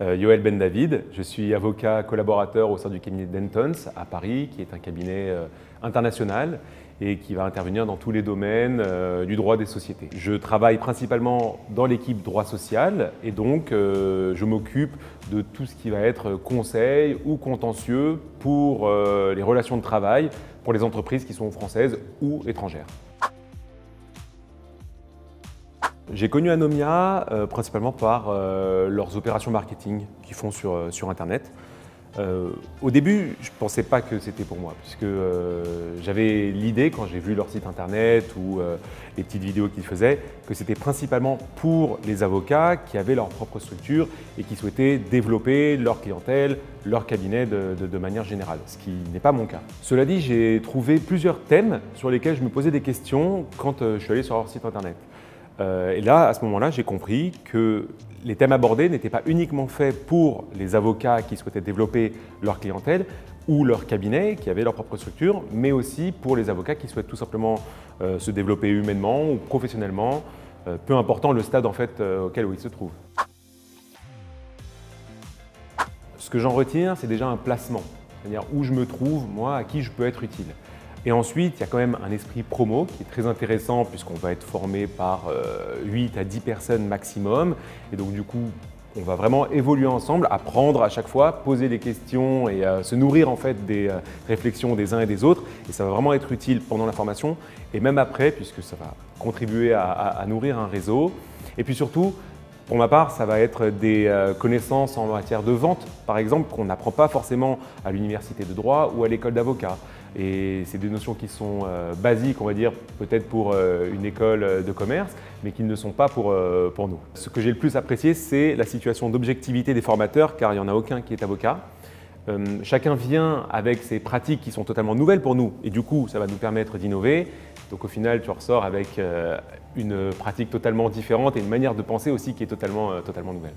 Yoël Ben David, je suis avocat collaborateur au sein du cabinet Dentons à Paris, qui est un cabinet international et qui va intervenir dans tous les domaines du droit des sociétés. Je travaille principalement dans l'équipe droit social et donc je m'occupe de tout ce qui va être conseil ou contentieux pour les relations de travail pour les entreprises qui sont françaises ou étrangères. J'ai connu Anomia principalement par leurs opérations marketing qu'ils font sur Internet. Au début, je ne pensais pas que c'était pour moi, puisque j'avais l'idée, quand j'ai vu leur site Internet ou les petites vidéos qu'ils faisaient, que c'était principalement pour les avocats qui avaient leur propre structure et qui souhaitaient développer leur clientèle, leur cabinet de manière générale, ce qui n'est pas mon cas. Cela dit, j'ai trouvé plusieurs thèmes sur lesquels je me posais des questions quand je suis allé sur leur site Internet. Et là, à ce moment-là, j'ai compris que les thèmes abordés n'étaient pas uniquement faits pour les avocats qui souhaitaient développer leur clientèle ou leur cabinet, qui avaient leur propre structure, mais aussi pour les avocats qui souhaitent tout simplement se développer humainement ou professionnellement, peu important le stade en fait, auquel ils se trouvent. Ce que j'en retiens, c'est déjà un placement, c'est-à-dire où je me trouve, moi, à qui je peux être utile. Et ensuite, il y a quand même un esprit promo qui est très intéressant puisqu'on va être formé par 8 à 10 personnes maximum. Et donc du coup, on va vraiment évoluer ensemble, apprendre à chaque fois, poser des questions et se nourrir en fait des réflexions des uns et des autres. Et ça va vraiment être utile pendant la formation et même après puisque ça va contribuer à nourrir un réseau. Et puis surtout, pour ma part, ça va être des connaissances en matière de vente, par exemple, qu'on n'apprend pas forcément à l'université de droit ou à l'école d'avocat. Et c'est des notions qui sont basiques, on va dire, peut-être pour une école de commerce, mais qui ne sont pas pour nous. Ce que j'ai le plus apprécié, c'est la situation d'objectivité des formateurs, car il n'y en a aucun qui est avocat. Chacun vient avec ses pratiques qui sont totalement nouvelles pour nous, et du coup, ça va nous permettre d'innover. Donc au final, tu ressors avec une pratique totalement différente et une manière de penser aussi qui est totalement nouvelle.